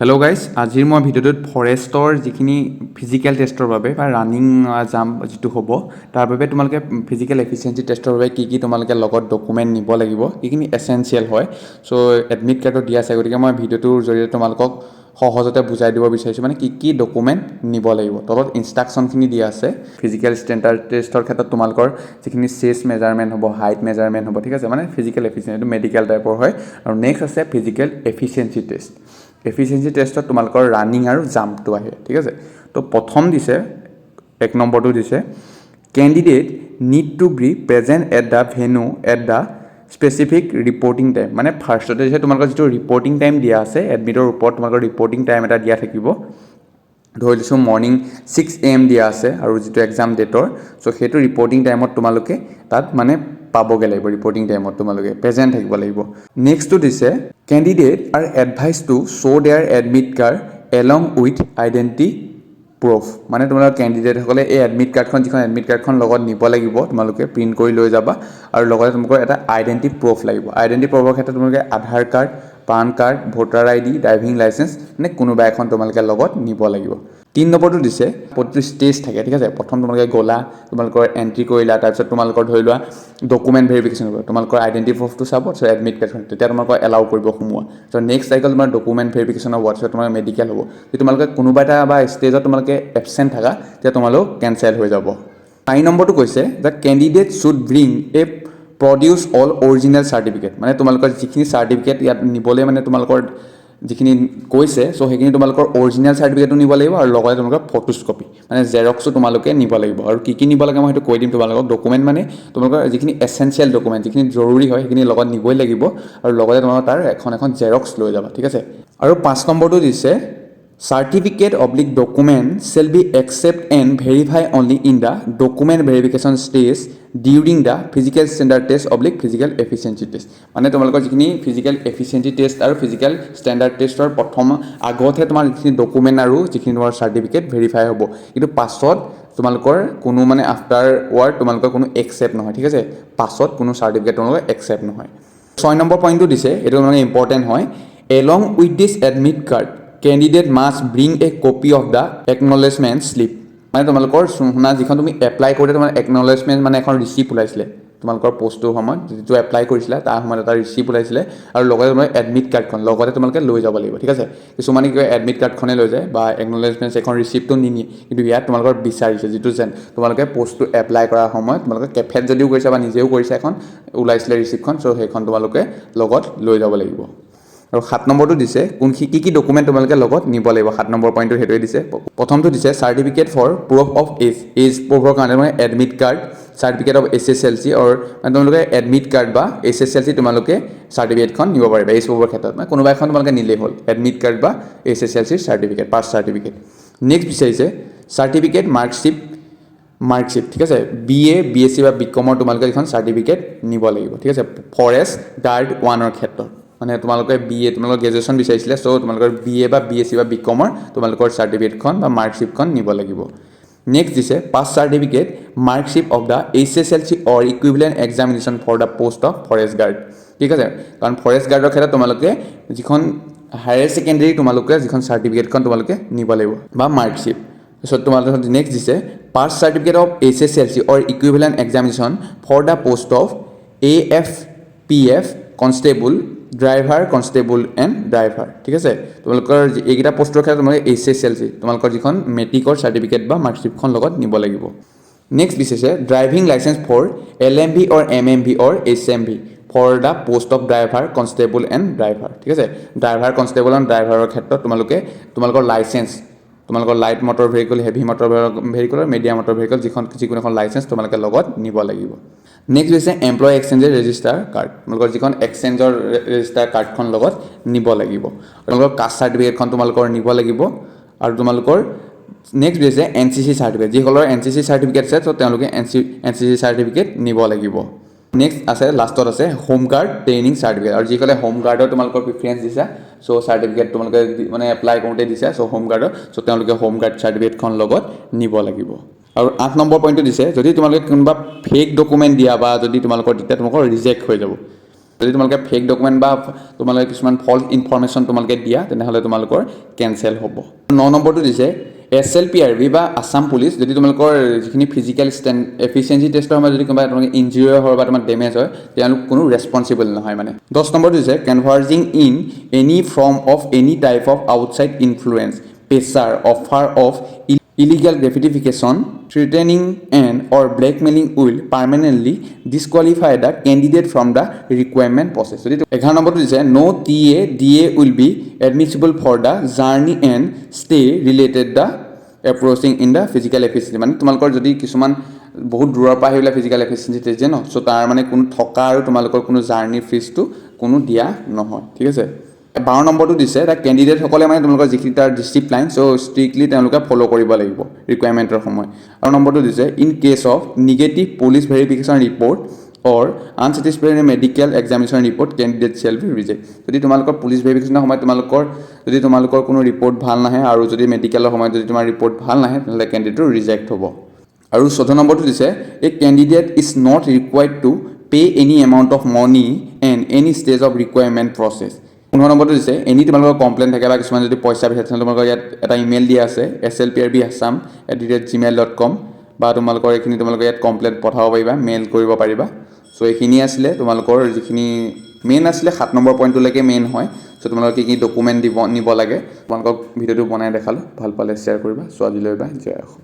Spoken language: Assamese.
হেল্ল' গাইজ, আজিৰ মই ভিডিঅ'টোত ফৰেষ্টৰ যিখিনি ফিজিকেল টেষ্টৰ বাবে বা ৰানিং জাম্প যিটো হ'ব তাৰ বাবে তোমালোকে ফিজিকেল এফিচিয়েঞ্চি টেষ্টৰ বাবে কি তোমালোকে লগত ডকুমেণ্ট নিব লাগিব, এইখিনি এছেঞ্চিয়েল হয়। চ' এডমিট কাৰ্ডত দিয়া আছে, গতিকে মই ভিডিঅ'টোৰ জৰিয়তে তোমালোকক সহজতে বুজাই দিব বিচাৰিছোঁ, মানে কি ডকুমেণ্ট নিব লাগিব। তলত ইনষ্ট্ৰাকশ্যনখিনি দিয়া আছে। ফিজিকেল ষ্টেণ্ডাৰ্ড টেষ্টৰ ক্ষেত্ৰত তোমালোকৰ যিখিনি চেষ্ট মেজাৰমেণ্ট হ'ব, হাইট মেজাৰমেণ্ট হ'ব, ঠিক আছে, মানে ফিজিকেল এফিচিয়েঞ্চি, এইটো মেডিকেল টাইপৰ হয়। আৰু নেক্সট আছে ফিজিকেল এফিচিয়েঞ্চি টেষ্ট। এফিচিয়েঞ্চি টেষ্টত তোমালোকৰ ৰানিং আৰু জাম্পটো আহে, ঠিক আছে। তো প্ৰথম দিছে, 1 নম্বৰটো দিছে, candidate need to be present at the venue at the specific reporting time. মানে ফাৰ্ষ্টতে দিছে তোমালোকৰ যিটো ৰিপৰ্টিং টাইম দিয়া আছে, এডমিটৰ ওপৰত তোমালোকৰ ৰিপৰ্টিং টাইম এটা দিয়া থাকিব। ধৰি লৈছোঁ মৰ্ণিং 6 AM দিয়া আছে আৰু যিটো এক্সাম ডেটৰ, চ' সেইটো ৰিপৰ্টিং টাইমত তোমালোকে তাত মানে পাবগৈ লাগিব, ৰিপৰ্টিং টাইমত তোমালোকে প্ৰেজেণ্ট থাকিব লাগিব। নেক্সটটো দিছে, candidate are advise to show' their admit card along with identity proof. মানে তোমালোকৰ কেণ্ডিডেটসকলে এই এডমিট কাৰ্ডখন, যিখন এডমিট কাৰ্ডখন লগত নিব লাগিব, তোমালোকে প্ৰিণ্ট কৰি লৈ যাবা। আৰু লগতে তোমালোকৰ এটা আইডেণ্টি প্ৰুফ লাগিব। আইডেণ্টি প্ৰুফৰ ক্ষেত্ৰত তোমালোকে Aadhaar card, PAN card, voter ID, driving licence, মানে কোনোবা এখন তোমালোকে লগত নিব লাগিব। 3 নম্বৰটো দিছে, প্ৰতিটো ষ্টেজ থাকে, ঠিক আছে। প্ৰথম তোমালোকে গ'লা, তোমালোকৰ এণ্ট্ৰি কৰিলা, তাৰপিছত তোমালোকৰ ধৰি লোৱা ডকুমেণ্ট ভেৰিফিকেশ্যন কৰিব, তোমালোকৰ আইডেণ্টি প্ৰুফটো চাব, চ' এডমিট কাৰ্ডখন, তেতিয়া তোমালোকৰ এলাউ কৰিব সোমোৱা। চ' নেক্সট চাইকেল তোমাৰ ডকুমেণ্ট ভেৰিফিকেশ্যন হ'ব, তাৰপিছত তোমাৰ মেডিকেল হ'ব। যদি তোমালোকে কোনোবা এটা বা ষ্টেজত তোমালোকে এবচেণ্ট থাকা, তেতিয়া তোমালোক কেনচেল হৈ যাব। 4 নম্বৰটো কৈছে the candidate should bring A produce all original certificate. মানে তোমালোকৰ যিখিনি চাৰ্টিফিকেট ইয়াত নিবলৈ মানে তোমালোকৰ যিখিনি কৈছে, চ' সেইখিনি তোমালোকৰ অৰিজিনেল চাৰ্টিফিকেটো নিব লাগিব আৰু লগতে তোমালোকৰ ফটোজ কপি, মানে জেৰক্সো তোমালোকে নিব লাগিব। আৰু কি নিব লাগে মই সেইটো কৈ দিম তোমালোকক। ডকুমেণ্ট মানে তোমালোকৰ যিখিনি এছেঞ্চিয়েল ডকুমেণ্ট, যিখিনি জৰুৰী হয়, সেইখিনি লগত নিবই লাগিব। আৰু লগতে তোমালোকৰ তাৰ এখন জেৰক্স লৈ যাবা, ঠিক আছে। আৰু 5 নম্বৰটো দিছে, certificate oblique document shall be accept and verify only in the document verification stage during the physical standard test oblique physical efficiency test. মানে তোমালোকৰ যিখিনি ফিজিকেল এফিচিয়েঞ্চি টেষ্ট আৰু ফিজিকেল ষ্টেণ্ডাৰ্ড টেষ্টৰ প্ৰথম আগতহে তোমাৰ যিখিনি ডকুমেণ্ট আৰু যিখিনি তোমাৰ চাৰ্টিফিকেট ভেৰিফাই হ'ব, কিন্তু পাছত তোমালোকৰ কোনো মানে আফটাৰ ৱাৰ্ড তোমালোকৰ কোনো একচেপ্ট নহয়, ঠিক আছে। পাছত কোনো চাৰ্টিফিকেট তোমালোকৰ একচেপ্ট নহয়। 6 নম্বৰ পইণ্টটো দিছে, এইটো মানে ইম্পৰ্টেণ্ট হয়, along with this admit card candidate must bring a copy of the acknowledgement slip. মানে তোমালোকৰ শুনা, যিখন তুমি এপ্লাই কৰোঁতে তোমাৰ একনলেজমেণ্ট মানে এখন ৰিচিপ্ট ওলাইছিলে, তোমালোকৰ পষ্টটোৰ সময়ত যিটো এপ্লাই কৰিছিলা তাৰ সময়ত এটা ৰিচিপ্ট ওলাইছিলে। আৰু লগতে তোমাৰ এডমিট কাৰ্ডখন লগতে তোমালোকে লৈ যাব লাগিব, ঠিক আছে। কিছুমানে কি কয় এডমিট কাৰ্ডখনে লৈ যায় বা একনলেজমেণ্ট এখন ৰিচিপ্টটো নিনিয়ে, কিন্তু ইয়াত তোমালোকৰ বিচাৰিছে যিটো যেন তোমালোকে পষ্টটো এপ্লাই কৰাৰ সময়ত তোমালোকে কেফেত যদিও কৰিছা বা নিজেও কৰিছা, এখন ওলাইছিলে ৰিচিপ্টখন, চ' সেইখন তোমালোকে লগত লৈ যাব লাগিব। আৰু 7 নম্বৰটো দিছে, কি ডকুমেণ্ট তোমালোকে লগত নিব লাগিব। 7 নম্বৰ পইণ্টটো সেইটোৱে দিছে। প্ৰথমটো দিছে certificate for proof of age প্ৰুফৰ কাৰণে মানে admit card, certificate of SSLC, মানে তোমালোকে এডমিট কাৰ্ড বা SSLC তোমালোকে চাৰ্টিফিকেটখন নিব পাৰিবা এজ প্ৰুফৰ ক্ষেত্ৰত। মানে কোনোবা এখন তোমালোকে নিলেই হ'ল, এডমিট কাৰ্ড বা SSLC certificate, pass certificate. Next বিচাৰিছে চাৰ্টিফিকেট মাৰ্কশ্বিট, ঠিক আছে। BA, BSc বা BCom তোমালোকে এখন চাৰ্টিফিকেট নিব লাগিব, ঠিক আছে। ফৰেষ্ট গাৰ্ড 1ৰ ক্ষেত্ৰত মানে তোমালোকে BA, তোমালোকৰ গ্ৰেজুৱেশ্যন বিচাৰিছিলে, চ' তোমালোকৰ BA বা BSc বা BCom তোমালোকৰ চাৰ্টিফিকেটখন বা মাৰ্কশ্বিটখন নিব লাগিব। নেক্সট দিছে pass certificate marksheet of the SSLC or equivalent examination for the post of forest guard, ঠিক আছে। কাৰণ ফৰেষ্ট গাৰ্ডৰ ক্ষেত্ৰত তোমালোকে যিখন হায়াৰ ছেকেণ্ডেৰী তোমালোকে যিখন চাৰ্টিফিকেটখন তোমালোকে নিব লাগিব বা মাৰ্কশ্বিট। তাৰপিছত তোমালোকে নেক্সট দিছে pass certificate of SSLC or equivalent examination for the post of AFPF constable, driver, constable and driver, ঠিক আছে। তোমালোকৰ এইকেইটা পষ্টৰ ক্ষেত্ৰত তোমালোকে SSLC তোমালোকৰ যিখন মেট্ৰিকৰ চাৰ্টিফিকেট বা মাৰ্কশ্বিটখন লগত নিব লাগিব। নেক্সট দিছে driving licence for LMV or MMV or HMV for the post of driver, constable and driver, ঠিক আছে। ড্ৰাইভাৰ, কনষ্টেবল এণ্ড ড্ৰাইভাৰৰ ক্ষেত্ৰত তোমালোকৰ লাইচেঞ্চ, তোমালোকৰ light motor vehicle, heavy motor vehicle, medium motor vehicle, যিকোনো এখন লাইচেঞ্চ তোমালোকে লগত নিব লাগিব। নেক্সট হৈছে এমপ্লয় এক্সচেঞ্জৰ ৰেজিষ্টাৰ কাৰ্ড, তোমালোকৰ যিখন এক্সচেঞ্জৰ ৰেজিষ্টাৰ কাৰ্ডখন লগত নিব লাগিব। তোমালোকৰ কাষ্ট চাৰ্টিফিকেটখন তোমালোকৰ নিব লাগিব। আৰু তোমালোকৰ নেক্সট হৈছে NCC চাৰ্টিফিকেট, যিসকলৰ NCC চাৰ্টিফিকেট আছে ত' তেওঁলোকে NCC চাৰ্টিফিকেট নিব লাগিব। নেক্সট আছে লাষ্টত আছে হোম গাৰ্ড ট্ৰেইনিং চাৰ্টিফিকেট, আৰু যিসকলে হোম গাৰ্ডৰ তোমালোকৰ প্ৰিফাৰেঞ্চ দিছা, চ' চাৰ্টিফিকেট তোমালোকে মানে এপ্লাই কৰোঁতে দিছা, চ' হোম গাৰ্ডৰ, চ' তেওঁলোকে হোম গাৰ্ড চাৰ্টিফিকেটখন লগত নিব লাগিব। আৰু 8 নম্বৰ পইণ্টটো দিছে যদি তোমালোকে কোনোবা ফেক ডকুমেণ্ট দিয়া বা যদি তোমালোকৰ তেতিয়া তোমালোকৰ ৰিজেক্ট হৈ যাব। যদি তোমালোকে ফেক ডকুমেণ্ট বা তোমালোকে কিছুমান ফল্ছ ইনফৰমেশ্যন তোমালোকে দিয়া তেনেহ'লে তোমালোকৰ কেনচেল হ'ব। 9 নম্বৰটো দিছে SLPRB বা আছাম পুলিচ যদি তোমালোকৰ যিখিনি ফিজিকেল এফিচিয়েঞ্চি টেষ্টৰ সময়ত যদি কোনোবা তোমালোকে ইঞ্জুৰি হয় বা তোমাৰ ডেমেজ হয় তেওঁলোক কোনো ৰেছপনচিবল নহয় মানে। 10 নম্বৰটো দিছে converging in any form of any type of outside influence pressure offer of illegal gratification, threatening and or blackmailing will permanently disqualify the candidate from the requirement process. So, 11 নম্বৰটো দিছে no DA will be admissible for the journey and stay related the approaching in the physical efficiency. মানে তোমালোকৰ যদি কিছুমান বহুত দূৰৰ পৰা আহিলে ফিজিকেল এফিচিয়েঞ্চি টেষ্ট দিয়ে ন, চ' তাৰ মানে কোনো থকা আৰু তোমালোকৰ কোনো জাৰ্ণি ফিজটো কোনো দিয়া নহয়, ঠিক আছে। 12 নম্বৰটো দিছে দ্য কেণ্ডিডেটসকলে মানে তোমালোকৰ যিখিনি তাৰ ডিচিপ্লাইন চ' ষ্ট্ৰিক্টলি তেওঁলোকে ফ'ল' কৰিব লাগিব ৰিকুৱাৰমেণ্টৰ সময়। আৰু নম্বৰটো দিছে in case of negative police verification report or unsatisfactory medical examination report candidate shall be reject. যদি তোমালোকৰ পুলিচ ভেৰিফিকেশ্যনৰ সময়ত তোমালোকৰ কোনো ৰিপৰ্ট ভাল নাহে আৰু যদি মেডিকেলৰ সময়ত যদি তোমাৰ ৰিপৰ্ট ভাল নাহে তেনেহ'লে কেণ্ডিডেটটো ৰিজেক্ট হ'ব। আৰু 14 নম্বৰটো দিছে a candidate is not required to pay any amount of money and any stage of requirement process. 15 নম্বৰটো দিছে এনি তোমালোকৰ কমপ্লেইন থাকে বা কিছুমান যদি পইচা বিচাৰে তেনেহ'লে তোমালোকৰ ইয়াত এটা ইমেইল দিয়া আছে slprbassam@gmail.com বা তোমালোকৰ এইখিনি তোমালোকে ইয়াত কমপ্লেইন পঠাব পাৰিবা, মেইল কৰিব পাৰিবা। চ' এইখিনি আছিলে তোমালোকৰ যিখিনি মেইন আছিলে 7 নম্বৰ পইণ্টটোলৈকে মেইন হয়। চ' তোমালোকে কি কি ডকুমেণ্ট নিব লাগে তোমালোকক ভিডিঅ'টো বনাই দেখালোঁ, ভাল পালে শ্বেয়াৰ কৰিবা। চ' আজিলৈ বাই, জয় অসম।